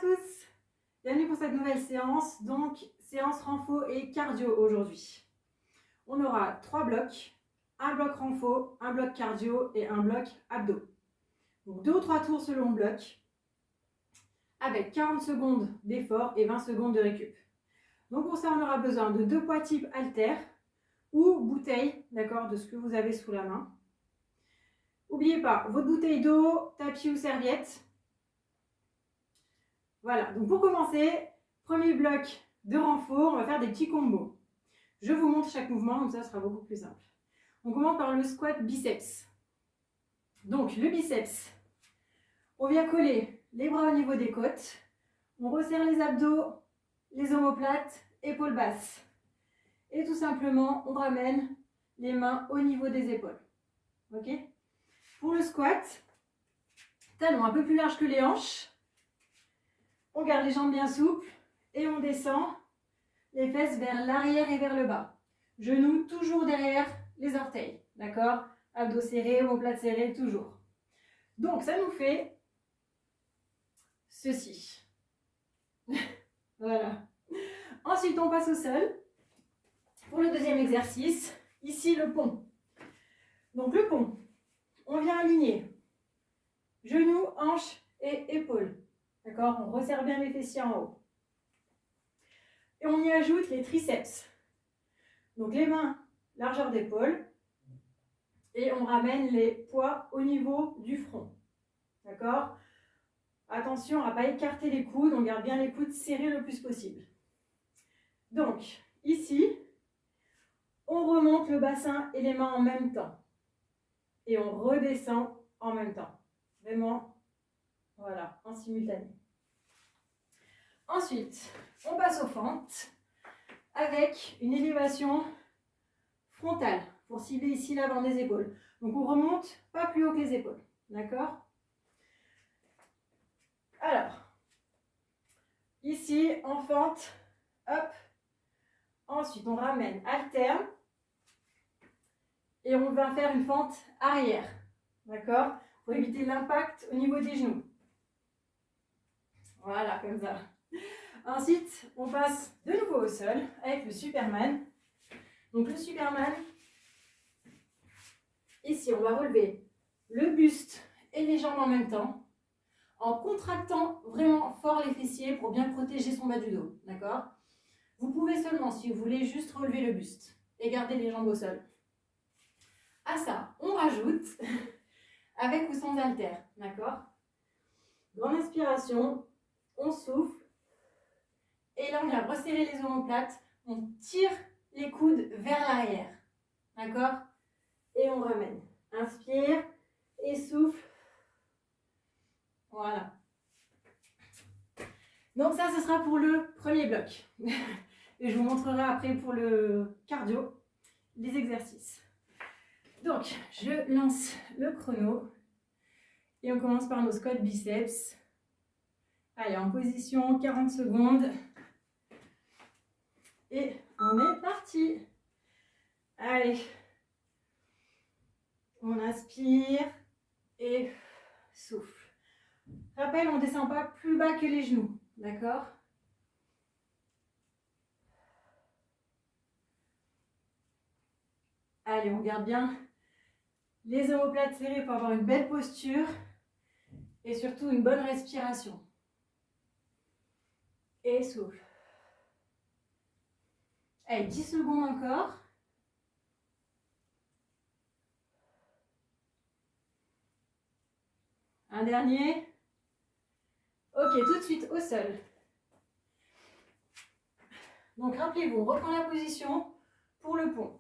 tous, bienvenue pour cette nouvelle séance, donc séance renfo et cardio aujourd'hui. On aura 3 blocs, un bloc renfo, un bloc cardio et un bloc abdos. Donc 2 ou 3 tours selon le bloc, avec 40 secondes d'effort et 20 secondes de récup. Donc pour ça on aura besoin de 2 poids type haltères ou bouteille, d'accord, de ce que vous avez sous la main. N'oubliez pas, votre bouteille d'eau, tapis ou serviette. Voilà, donc pour commencer, premier bloc de renfort, on va faire des petits combos. Je vous montre chaque mouvement, comme ça sera beaucoup plus simple. On commence par le squat biceps. Donc le biceps, on vient coller les bras au niveau des côtes, on resserre les abdos, les omoplates, épaules basses. Et tout simplement, on ramène les mains au niveau des épaules. Ok ? Pour le squat, talons un peu plus large que les hanches. On garde les jambes bien souples et on descend les fesses vers l'arrière et vers le bas. Genoux toujours derrière les orteils. D'accord ? Abdos serrés, omoplates serrées, toujours. Donc, ça nous fait ceci. Voilà. Ensuite, on passe au sol. Pour le deuxième exercice, ici le pont. Donc, le pont, on vient aligner genoux, hanches et épaules. D'accord ? On resserre bien les fessiers en haut. Et on y ajoute les triceps. Donc les mains, largeur d'épaule. Et on ramène les poids au niveau du front. D'accord ? Attention à ne pas écarter les coudes. On garde bien les coudes serrés le plus possible. Donc, ici, on remonte le bassin et les mains en même temps. Et on redescend en même temps. Vraiment, voilà, en simultané. Ensuite, on passe aux fentes avec une élévation frontale pour cibler ici l'avant des épaules. Donc on remonte pas plus haut que les épaules. D'accord ? Alors, ici en fente, hop. Ensuite, on ramène alterne et on va faire une fente arrière. D'accord ? Pour éviter l'impact au niveau des genoux. Voilà, comme ça. Ensuite, on passe de nouveau au sol avec le Superman. Donc le Superman, ici, on va relever le buste et les jambes en même temps, en contractant vraiment fort les fessiers pour bien protéger son bas du dos. D'accord ? Vous pouvez seulement, si vous voulez, juste relever le buste et garder les jambes au sol. À ça, on rajoute avec ou sans haltère. D'accord ? Grande inspiration, on souffle. Et là, on vient resserrer les omoplates. On tire les coudes vers l'arrière. D'accord ? Et on ramène. Inspire et souffle. Voilà. Donc ça, ce sera pour le premier bloc. Et je vous montrerai après pour le cardio les exercices. Donc, je lance le chrono. Et on commence par nos squats biceps. Allez, en position 40 secondes. Et on est parti. Allez. On inspire et souffle. Rappel, on ne descend pas plus bas que les genoux. D'accord ? Allez, on garde bien les omoplates serrées pour avoir une belle posture et surtout une bonne respiration. Et souffle. Allez, 10 secondes encore. Un dernier. Ok, tout de suite au sol. Donc rappelez-vous, on reprend la position pour le pont.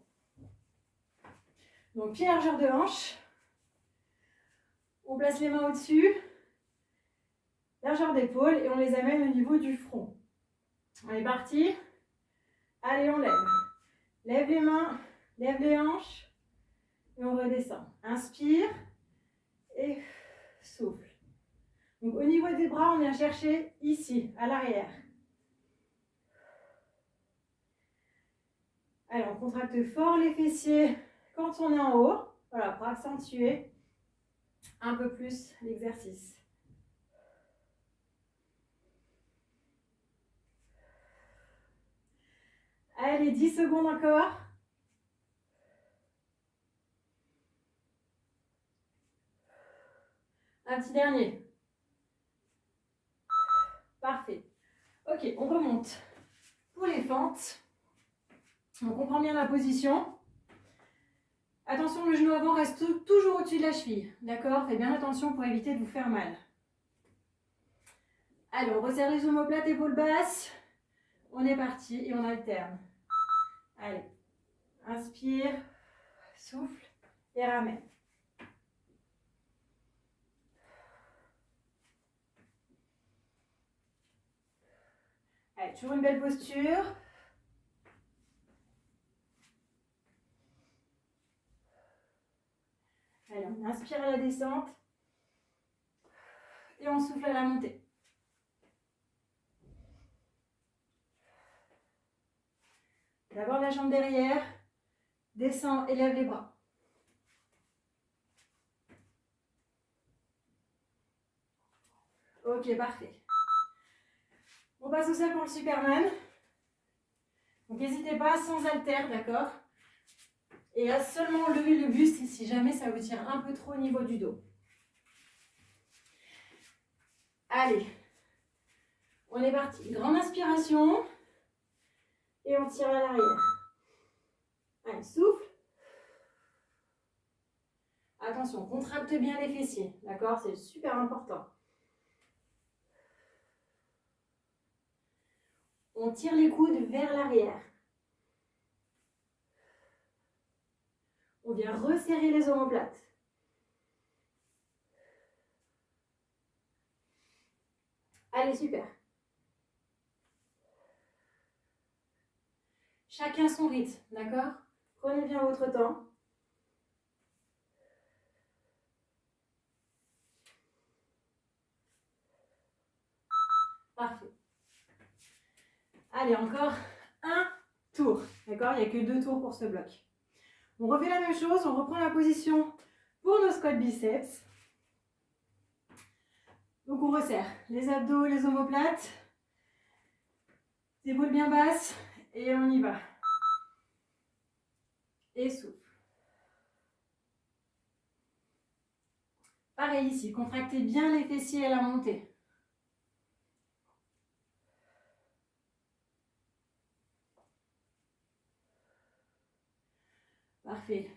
Donc pied largeur de hanche. On place les mains au-dessus. Largeur d'épaule et on les amène au niveau du front. On est parti. Allez, on lève. Lève les mains, lève les hanches et on redescend. Inspire et souffle. Donc au niveau des bras, on vient chercher ici, à l'arrière. Allez, on contracte fort les fessiers quand on est en haut. Voilà, pour accentuer un peu plus l'exercice. Allez, 10 secondes encore. Un petit dernier. Parfait. Ok, on remonte. Pour les fentes, on comprend bien la position. Attention, le genou avant reste toujours au-dessus de la cheville. D'accord? Faites bien attention pour éviter de vous faire mal. Allez, on resserre les omoplates, épaules basses. On est parti et on alterne. Allez, inspire, souffle et ramène. Allez, toujours une belle posture. Allez, on inspire à la descente et on souffle à la montée. D'abord la jambe derrière, descend, élève les bras. Ok, parfait. On passe au sol pour le Superman. Donc n'hésitez pas, sans haltère, d'accord? Et à seulement lever le buste si jamais ça vous tire un peu trop au niveau du dos. Allez, on est parti. Grande inspiration. Et on tire à l'arrière. Allez, souffle. Attention, contracte bien les fessiers, d'accord? C'est super important. On tire les coudes vers l'arrière. On vient resserrer les omoplates. Allez, super. Chacun son rythme, d'accord? Prenez bien votre temps. Parfait. Allez, encore un tour, d'accord? Il n'y a que 2 tours pour ce bloc. On refait la même chose, on reprend la position pour nos squats biceps. Donc on resserre les abdos, les omoplates, les épaules bien basses et on y va. Et souffle. Pareil ici, contractez bien les fessiers à la montée. Parfait.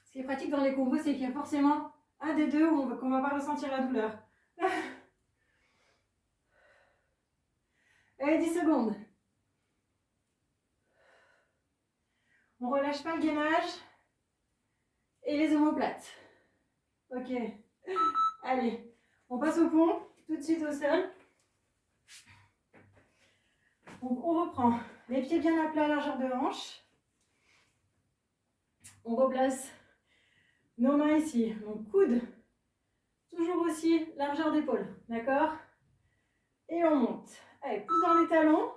Ce qui est pratique dans les combos, c'est qu'il y a forcément un des deux où qu'on ne va pas ressentir la douleur. Allez, 10 secondes. On ne relâche pas le gainage et les omoplates. Ok. Allez, on passe au pont, tout de suite au sol. Donc on reprend les pieds bien à plat, largeur de hanche. On replace nos mains ici. Donc coude, toujours aussi largeur d'épaule. D'accord? Et on monte. Allez, pouce dans les talons.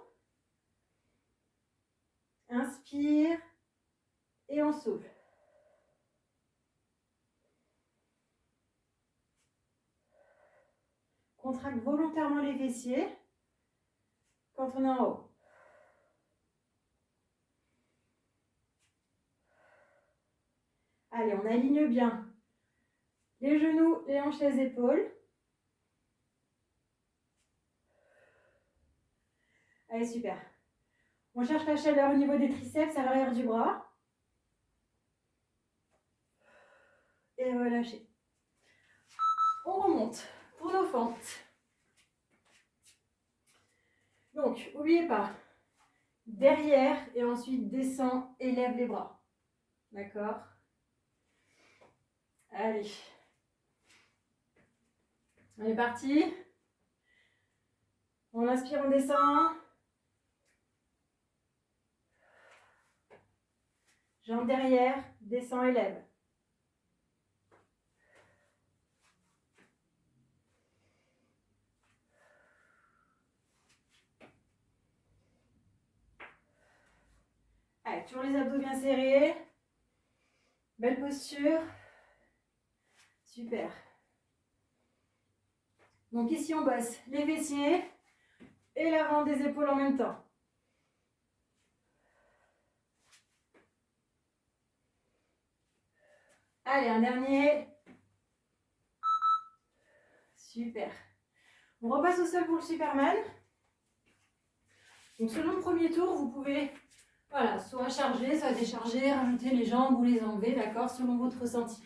Inspire. Et on souffle. Contracte volontairement les fessiers quand on est en haut. Allez, on aligne bien les genoux, les hanches, les épaules. Allez, super. On cherche la chaleur au niveau des triceps à l'arrière du bras. Et relâchez. On remonte pour nos fentes. Donc, n'oubliez pas, derrière et ensuite descend, élève les bras. D'accord? Allez. On est parti. On inspire, on descend. Jambes derrière, descend, élève. Allez, toujours les abdos bien serrés. Belle posture. Super. Donc ici, on bosse les fessiers. et l'avant des épaules en même temps. Allez, un dernier. Super. On repasse au sol pour le Superman. Donc selon le premier tour, vous pouvez voilà, soit charger, soit décharger, rajouter les jambes ou les enlever, d'accord, selon votre ressenti.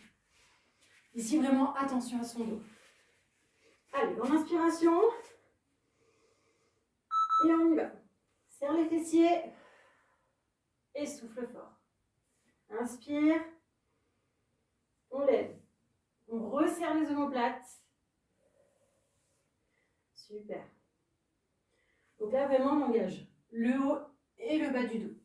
Ici, vraiment, attention à son dos. Allez, grande inspiration. Et on y va. Serre les fessiers. Et souffle fort. Inspire. On lève. On resserre les omoplates. Super. Donc là, vraiment, on engage le haut et le bas du dos.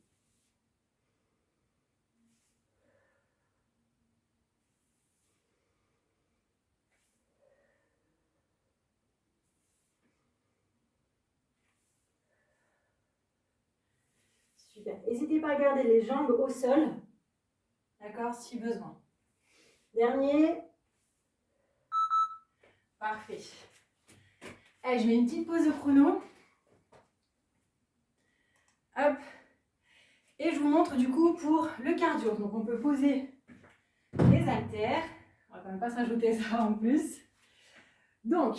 Super. N'hésitez pas à garder les jambes au sol. D'accord, si besoin. Dernier. Parfait. Allez, je mets une petite pause au chrono. Hop. Et je vous montre du coup pour le cardio. Donc on peut poser les haltères. On va quand même pas s'ajouter ça en plus. Donc,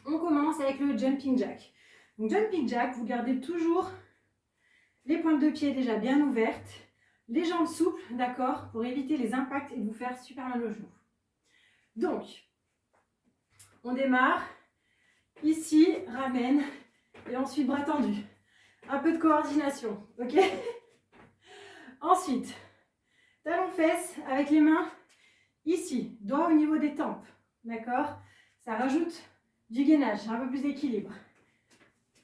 on commence avec le jumping jack. Donc jumping jack, vous gardez toujours les pointes de pied déjà bien ouvertes, les jambes souples, d'accord, pour éviter les impacts et de vous faire super mal aux genoux. Donc, on démarre. Ici, ramène. Et ensuite, bras tendus. Un peu de coordination, ok? Ensuite, talons-fesses avec les mains ici, doigts au niveau des tempes, d'accord? Ça rajoute du gainage, un peu plus d'équilibre.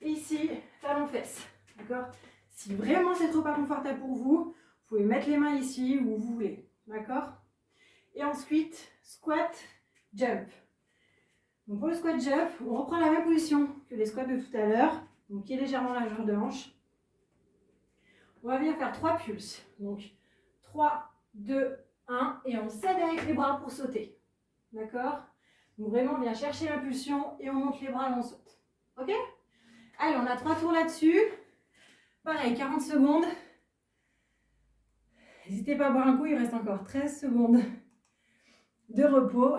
Et ici, talons-fesses, d'accord? Si vraiment c'est trop inconfortable pour vous, vous pouvez mettre les mains ici où vous voulez, d'accord? Et ensuite, squat, jump. Donc pour le squat jump, on reprend la même position que les squats de tout à l'heure, donc qui est légèrement largeur de hanche. On va venir faire 3 pulses. Donc 3, 2, 1 et on s'aide avec les bras pour sauter. D'accord? Donc vraiment, on vient chercher l'impulsion et on monte les bras et on saute. Ok? Allez, on a 3 tours là-dessus. Pareil, 40 secondes. N'hésitez pas à boire un coup, il reste encore 13 secondes de repos.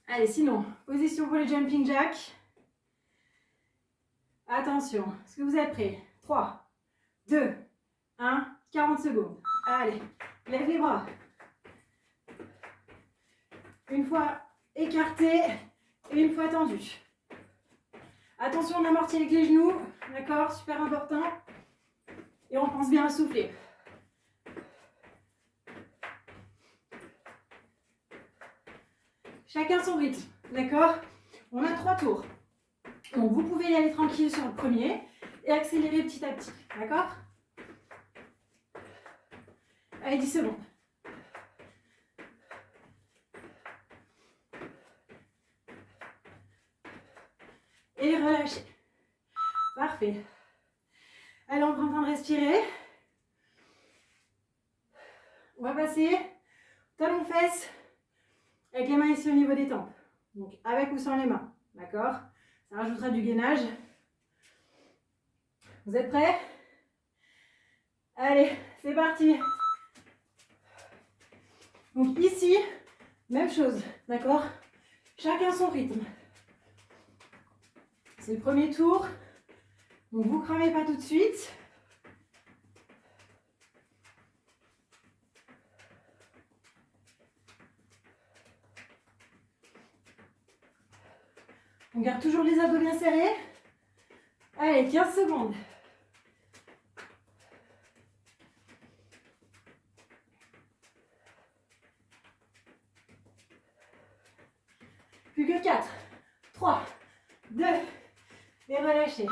Allez, sinon, position pour les jumping jacks. Attention, est-ce que vous êtes prêts? 3, 2, 1, 40 secondes. Allez, lève les bras. Une fois écarté et une fois tendu. Attention, on amortit avec les genoux, d'accord? Super important. Et on pense bien à souffler. Chacun son rythme, d'accord? On a 3 tours. Donc vous pouvez y aller tranquille sur le premier et accélérer petit à petit, d'accord? Allez, 10 secondes. Et relâchez. Parfait. Allez, on prend le temps de respirer. On va passer talons-fesses avec les mains ici au niveau des tempes. Donc avec ou sans les mains, d'accord? Ça rajoutera du gainage. Vous êtes prêts? Allez, c'est parti. Donc ici, même chose, d'accord? Chacun son rythme. C'est le premier tour. Donc vous ne cramez pas tout de suite. On garde toujours les abdos bien serrés. Allez, 15 secondes. Plus que 4, 3, 2, et relâchez.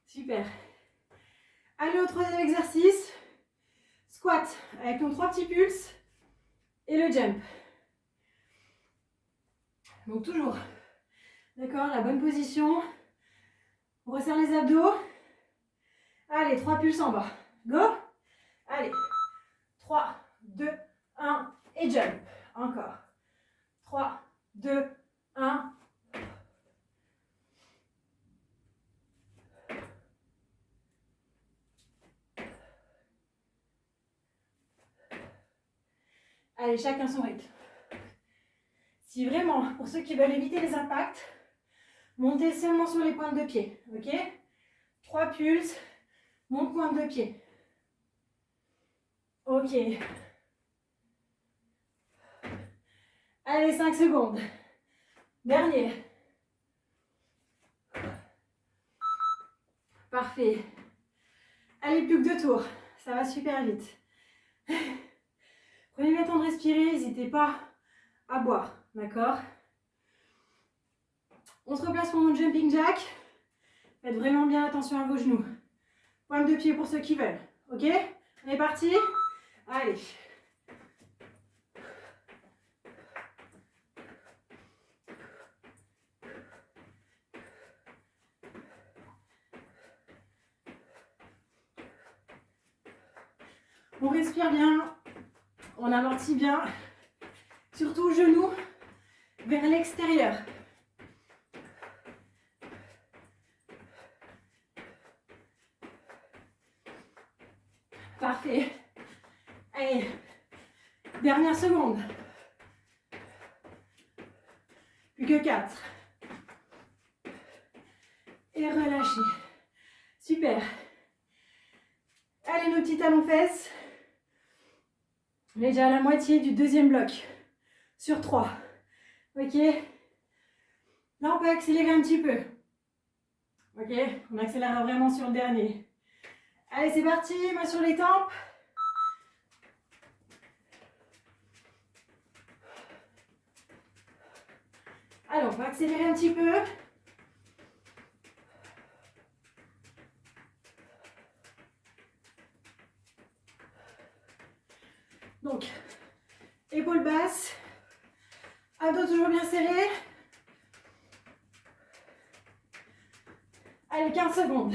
Super. Allez au troisième exercice. Squat avec nos 3 petits pulses et le jump. Donc toujours, d'accord, la bonne position. On resserre les abdos. Allez, 3 pulses en bas. Go. Allez, 3, 2, 1 et jump. Encore. 3, 2, 1. Allez, chacun son rythme. Si vraiment, pour ceux qui veulent éviter les impacts, montez seulement sur les pointes de pied. Ok? 3 pulses, monte pointe de pied. Ok. Allez, 5 secondes. Dernier. Parfait. Allez, plus que 2 tours. Ça va super vite. Prenez le temps de respirer, n'hésitez pas à boire. D'accord? On se replace pour mon jumping jack. Faites vraiment bien attention à vos genoux. Pointe de pied pour ceux qui veulent. Ok? On est parti? Allez. On respire bien, on amortit bien, surtout genoux vers l'extérieur. Parfait. Allez, dernière seconde. Plus que 4. Et relâchez. Super. Allez, nos petits talons-fesses. On est déjà à la moitié du deuxième bloc. Sur 3. Ok? Là, on peut accélérer un petit peu. Ok? On accélère vraiment sur le dernier. Allez, c'est parti. Main sur les tempes. Alors, on va accélérer un petit peu. Donc, épaules basses, abdos toujours bien serrés. Allez, 15 secondes.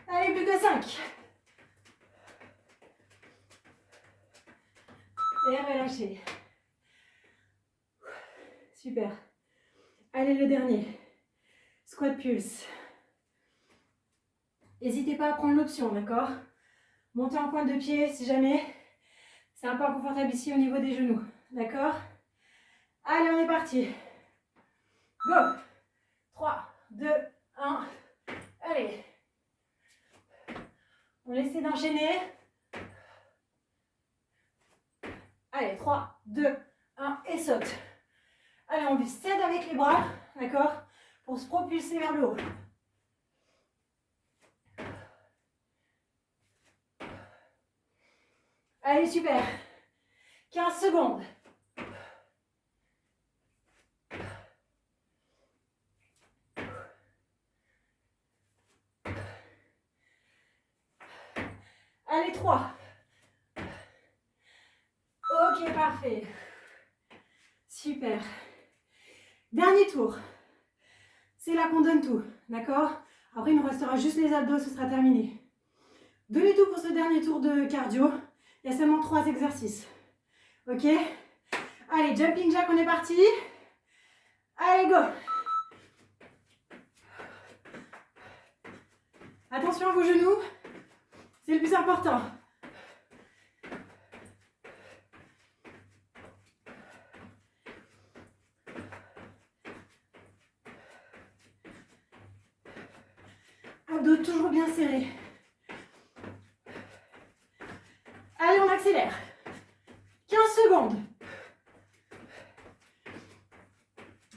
Allez, plus que 5. Et relâchez. Super. Allez, le dernier. Squat pulse. N'hésitez pas à prendre l'option, d'accord? Montez en pointe de pied si jamais c'est un peu inconfortable ici au niveau des genoux. D'accord? Allez, on est parti. Go! 3, 2, 1. Allez. On essaie d'enchaîner. Allez, 3, 2, 1 et saute. Allez, on s'aide avec les bras, d'accord? Pour se propulser vers le haut. Allez, super. 15 secondes. Allez, 3. Ok, parfait. Super. Dernier tour. C'est là qu'on donne tout, d'accord? Après, il nous restera juste les abdos, ce sera terminé. Donnez tout pour ce dernier tour de cardio. Il y a seulement 3 exercices. Ok? Allez, jumping jack, on est parti. Allez, go! Attention à vos genoux. C'est le plus important. Abdos toujours bien serrés. Allez, on accélère. 15 secondes.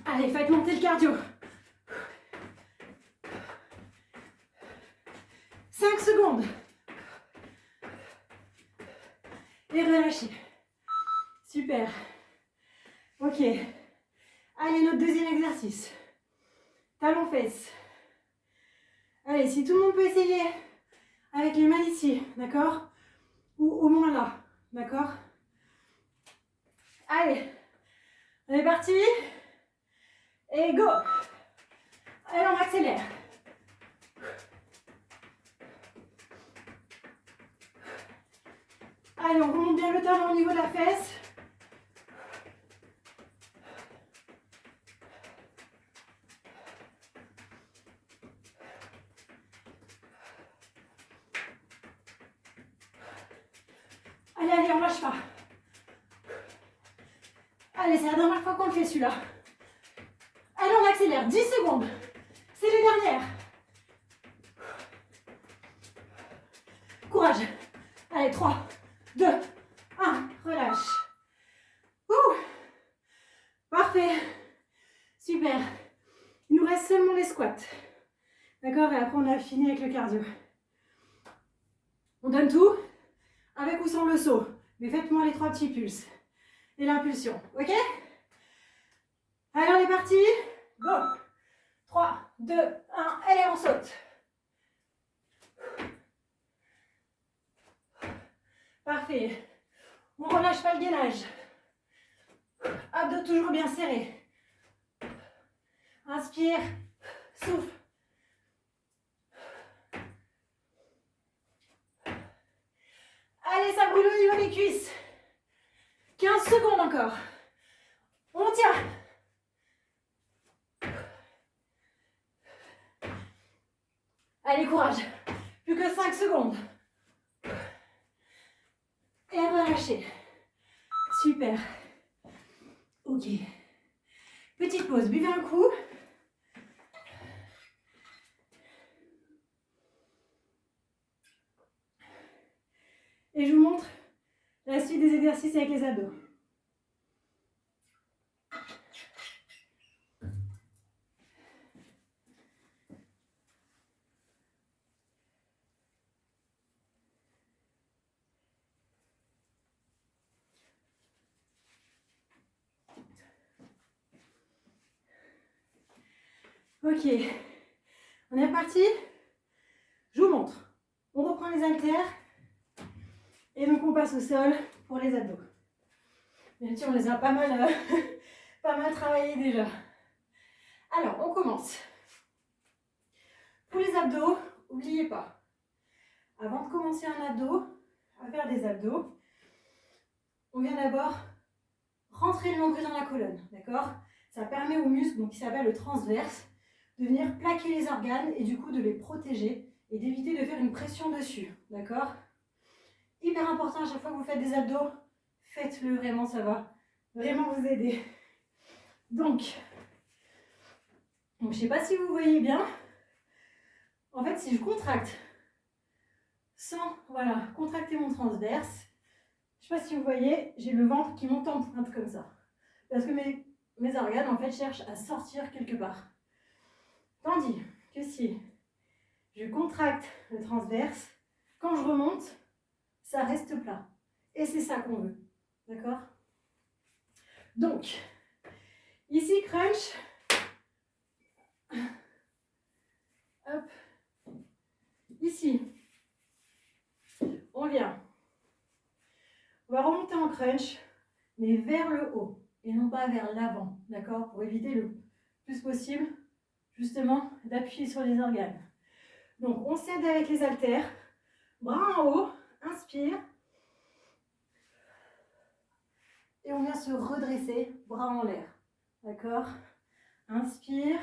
Allez, faites monter le cardio. 5 secondes. Et relâchez. Super. Ok. Allez, notre deuxième exercice. Talons-fesses. Allez, si tout le monde peut essayer avec les mains ici, d'accord? Ou au moins là, d'accord? Allez, on est parti. Et go! Allez, on accélère. Allez, on remonte bien le talon au niveau de la fesse. Allez, allez, on lâche pas. Allez, c'est la dernière fois qu'on le fait celui-là. Allez, on accélère. 10 secondes. C'est les dernières. Courage. Allez, 3, 2, 1. Relâche. Ouh. Parfait. Super. Il nous reste seulement les squats. D'accord? Et après, on a fini avec le cardio. On donne tout, avec ou sans le saut. Mais faites-moi les 3 petits pulses. Et l'impulsion. Ok? Allez, on est parti. Go. 3, 2, 1. Allez, on saute. Parfait. On ne relâche pas le gainage. Abdos toujours bien serrés. Inspire. Souffle. Allez, ça brûle au niveau des cuisses. 15 secondes encore. On tient. Allez, courage. Plus que 5 secondes. Et relâchez. Super. Ok. Petite pause. Buvez un coup. Et je vous montre la suite des exercices avec les abdos. Ok, on est reparti. Je vous montre. On reprend les haltères. Et donc on passe au sol pour les abdos. Bien sûr, on les a pas mal travaillés déjà. Alors, on commence. Pour les abdos, n'oubliez pas, avant de commencer un abdo, à faire des abdos, on vient d'abord rentrer le nombril dans la colonne, d'accord? Ça permet aux muscles, donc, qui s'appelle le transverse, de venir plaquer les organes et du coup de les protéger et d'éviter de faire une pression dessus, d'accord? Hyper important, à chaque fois que vous faites des abdos, faites-le vraiment, ça va vraiment vous aider. Donc je ne sais pas si vous voyez bien. En fait, si je contracte sans contracter mon transverse, je ne sais pas si vous voyez, j'ai le ventre qui monte en pointe comme ça. Parce que mes organes, en fait, cherchent à sortir quelque part. Tandis que si je contracte le transverse, quand je remonte, ça reste plat. Et c'est ça qu'on veut. D'accord? Donc, ici, crunch. Hop. Ici, on vient. On va remonter en crunch, mais vers le haut et non pas vers l'avant, d'accord? Pour éviter le plus possible, justement, d'appuyer sur les organes. Donc, on s'aide avec les haltères, bras en haut, inspire. Et on vient se redresser, bras en l'air, d'accord? Inspire.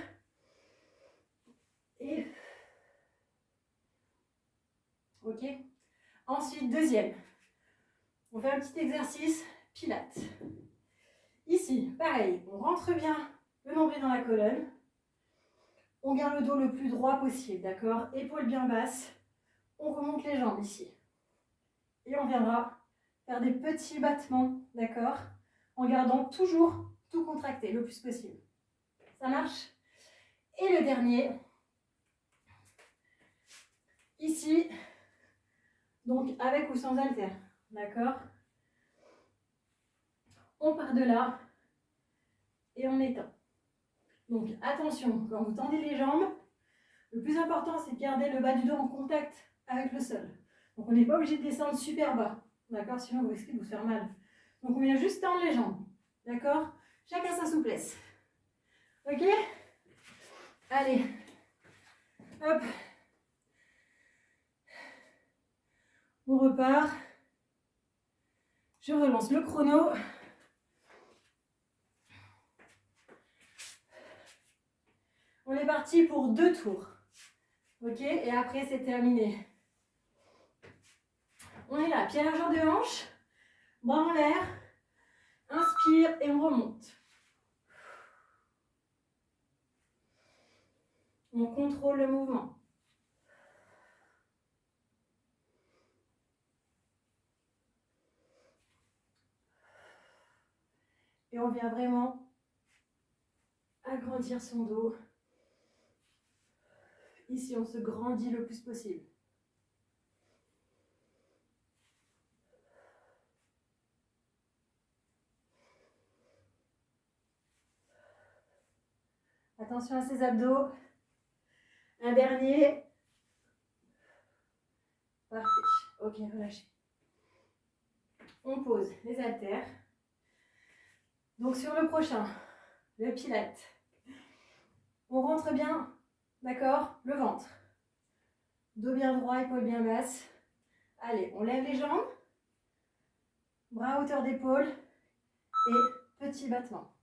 Et... ok? Ensuite, deuxième. On fait un petit exercice pilates. Ici, pareil, on rentre bien le nombril dans la colonne. On garde le dos le plus droit possible, d'accord? Épaules bien basses. On remonte les jambes ici. Et on viendra faire des petits battements, d'accord? En gardant toujours tout contracté le plus possible. Ça marche? Et le dernier, ici, donc avec ou sans haltère, d'accord? On part de là et on étend. Donc attention, quand vous tendez les jambes, le plus important c'est de garder le bas du dos en contact avec le sol. Donc on n'est pas obligé de descendre super bas, d'accord? Sinon vous risquez de vous faire mal. Donc on vient juste tendre les jambes, d'accord? Chacun sa souplesse. Ok? Allez, hop. On repart. Je relance le chrono. On est parti pour 2 tours. Ok? Et après, c'est terminé. On est là, pied à largeur de hanche. Bras en l'air. Inspire et on remonte. On contrôle le mouvement. Et on vient vraiment agrandir son dos. Ici, on se grandit le plus possible. Attention à ses abdos. Un dernier. Parfait. Ok, relâchez. On pose les haltères. Donc sur le prochain, le pilate. On rentre bien, d'accord? Le ventre. Dos bien droit, épaules bien basses. Allez, on lève les jambes. Bras à hauteur d'épaule. Et petit battement.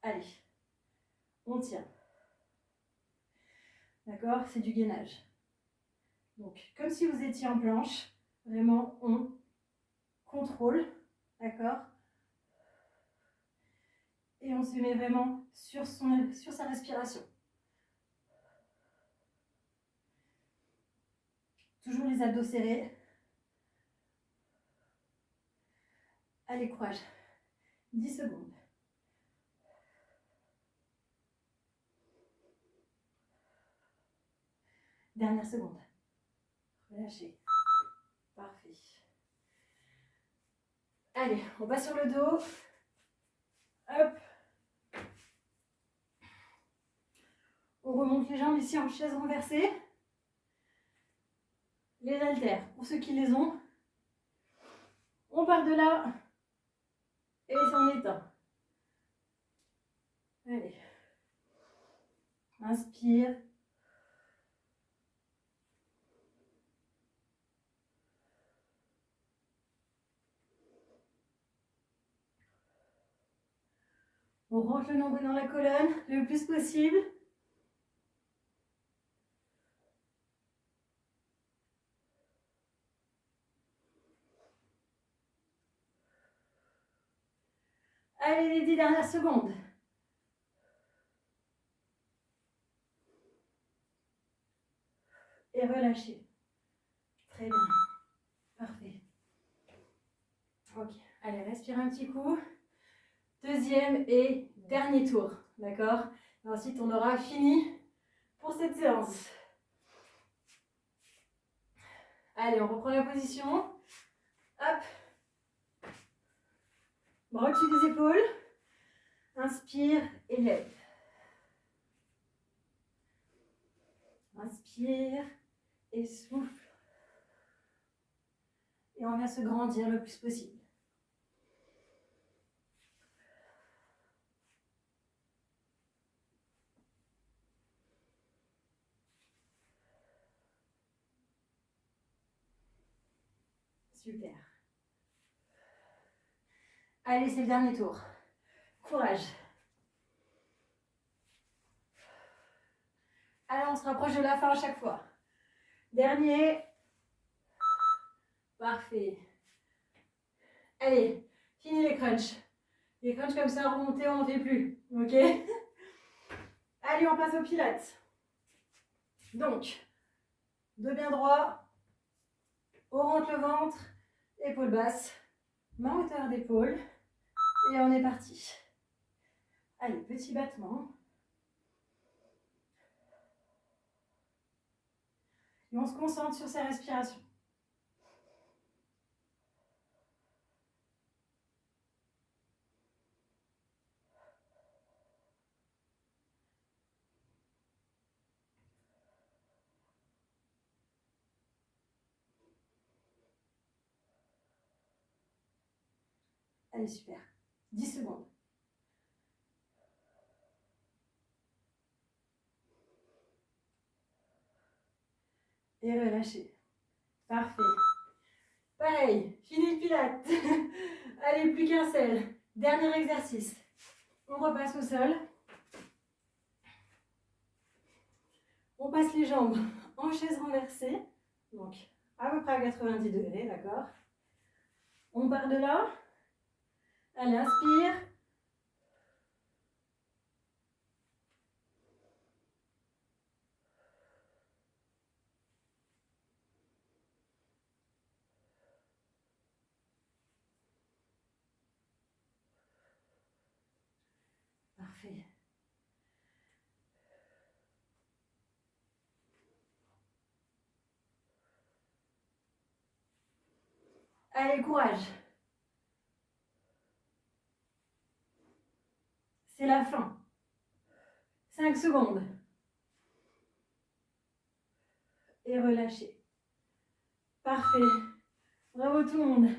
Allez, on tient. D'accord? C'est du gainage. Donc, comme si vous étiez en planche, vraiment, on contrôle, d'accord? Et on se met vraiment sur sa respiration. Toujours les abdos serrés. Allez, courage. 10 secondes. Dernière seconde. Relâchez. Parfait. Allez, on passe sur le dos. Hop. On remonte les jambes ici en chaise renversée. Les haltères, pour ceux qui les ont. On part de là. Et on éteint. Allez. Inspire. On rentre le nombril dans la colonne le plus possible. Allez, les 10 dernières secondes. Et relâchez. Très bien. Parfait. Ok. Allez, respire un petit coup. Deuxième et dernier tour. D'accord? Ensuite, on aura fini pour cette séance. Allez, on reprend la position. Hop. Bras au-dessus des épaules. Inspire et lève. Inspire et souffle. Et on vient se grandir le plus possible. Super. Allez, c'est le dernier tour. Courage. Allez, on se rapproche de la fin à chaque fois. Dernier. Parfait. Allez, fini les crunchs. Les crunchs comme ça, remonter, on n'en fait plus. Ok? Allez, on passe au pilates. Donc, dos bien droit. On rentre le ventre. Épaules basses. Main hauteur d'épaule. Et on est parti. Allez, petit battement. Et on se concentre sur sa respiration. Allez, super. 10 secondes. Et relâchez. Parfait. Pareil, fini le pilate. Allez, plus qu'un seul. Dernier exercice. On repasse au sol. On passe les jambes en chaise renversée. Donc, à peu près à 90 degrés, d'accord? On part de là. Allez, inspire. Parfait. Allez, courage. C'est la fin. 5 secondes. Et relâchez. Parfait. Bravo tout le monde.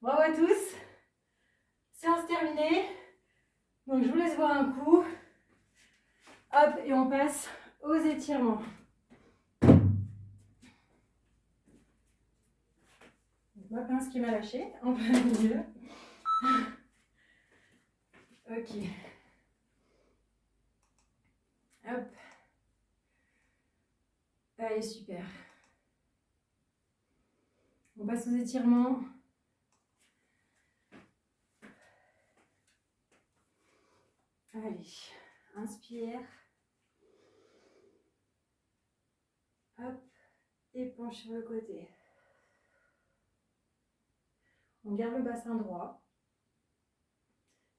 Bravo à tous. Séance terminée. Donc je vous laisse voir un coup. Hop, et on passe aux étirements. Ma pince qui m'a lâché en plein milieu. Ok. Hop. Allez, super. On passe aux étirements. Allez, inspire. Hop, et penche sur le côté. On garde le bassin droit.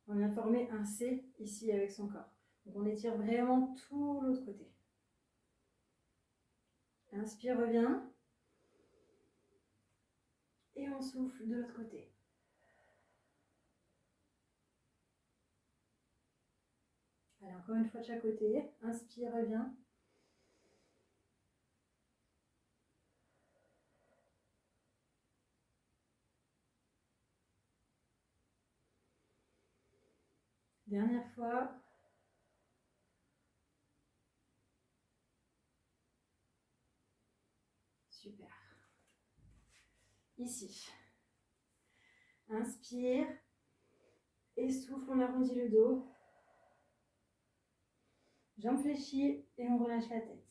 On vient former un C ici avec son corps. Donc on étire vraiment tout l'autre côté. Inspire, reviens. Et on souffle de l'autre côté. Allez, encore une fois de chaque côté. Inspire, reviens. Dernière fois. Super. Ici. Inspire. Et souffle, on arrondit le dos. Jambes fléchies et on relâche la tête.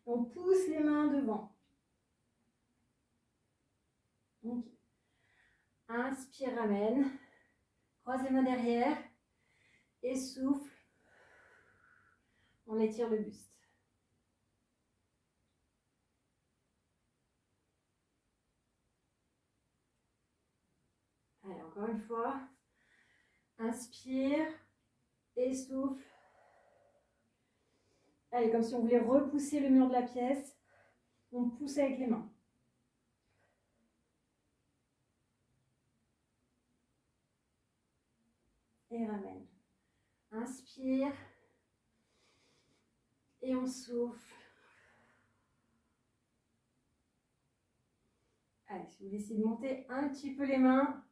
On pousse les mains devant. Ok. Inspire, ramène. Croise les mains derrière. Et souffle. On étire le buste. Allez, encore une fois. Inspire. Et souffle. Allez, comme si on voulait repousser le mur de la pièce. On pousse avec les mains. Et ramène. Inspire. Et on souffle. Allez, si vous décidez de monter un petit peu les mains,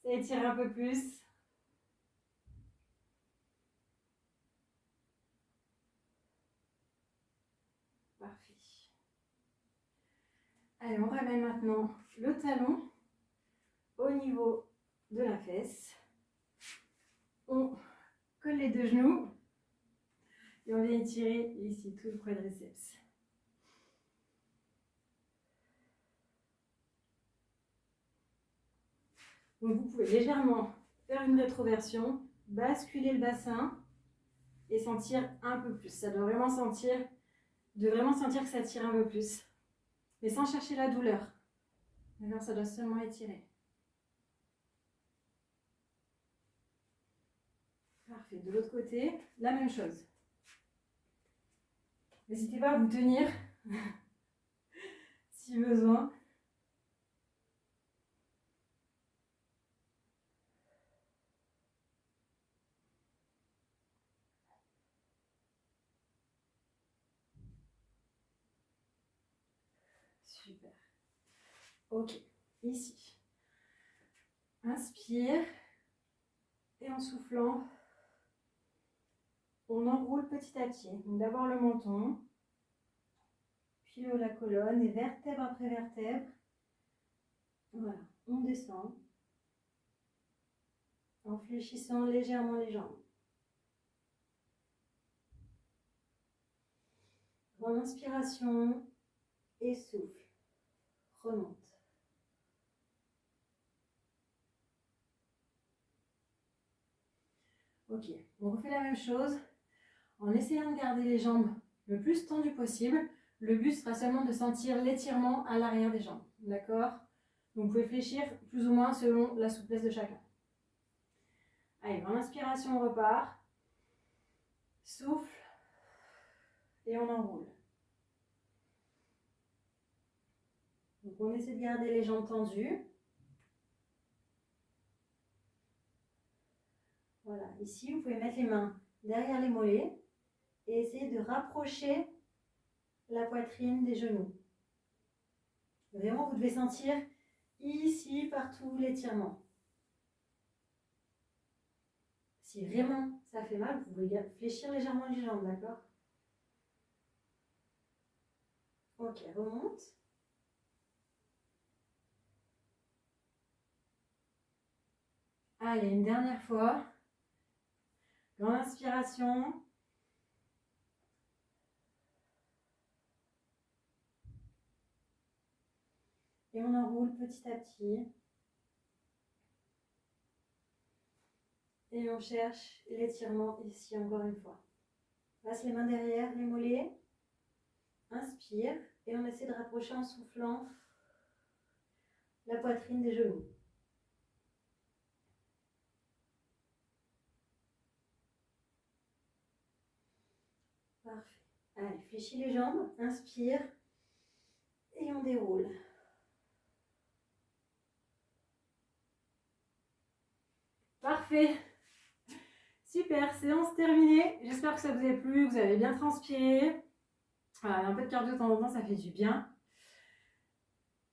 ça étire un peu plus. Parfait. Allez, on ramène maintenant le talon au niveau de la fesse. On colle les deux genoux et on vient étirer ici tout le quadriceps. Donc vous pouvez légèrement faire une rétroversion, basculer le bassin et sentir un peu plus. Ça doit vraiment sentir, que ça tire un peu plus. Mais sans chercher la douleur. D'accord, ça doit seulement étirer. Parfait. De l'autre côté, la même chose. N'hésitez pas à vous tenir si besoin. Super. Ok, ici. Inspire. Et en soufflant, on enroule petit à petit. Donc d'abord le menton, puis le haut de la colonne, et vertèbre après vertèbre. Voilà, on descend en fléchissant légèrement les jambes. Grande inspiration et souffle. remonte. Ok, on refait la même chose en essayant de garder les jambes le plus tendues possible. Le but sera seulement de sentir l'étirement à l'arrière des jambes, d'accord? Donc vous pouvez fléchir plus ou moins selon la souplesse de chacun. Allez, en inspiration, on repart. Souffle et on enroule. Donc on essaie de garder les jambes tendues. Voilà, ici vous pouvez mettre les mains derrière les mollets et essayer de rapprocher la poitrine des genoux. Vraiment, vous devez sentir ici, partout, l'étirement. Si vraiment ça fait mal, vous pouvez fléchir légèrement les jambes, d'accord? Ok, remonte. Allez, une dernière fois. Grande inspiration. Et on enroule petit à petit. Et on cherche l'étirement ici encore une fois. Passe les mains derrière les mollets. Inspire. Et on essaie de rapprocher en soufflant la poitrine des genoux. Parfait. Allez, fléchis les jambes. Inspire. Et on déroule. Parfait. Super, séance terminée. J'espère que ça vous a plu, que vous avez bien transpiré. Voilà, un peu de cardio de temps en temps, ça fait du bien.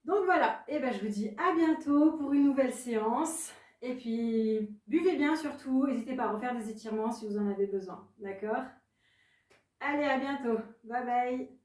Donc voilà, et je vous dis à bientôt pour une nouvelle séance. Et puis, buvez bien surtout. N'hésitez pas à refaire des étirements si vous en avez besoin. D'accord? Allez, à bientôt. Bye bye.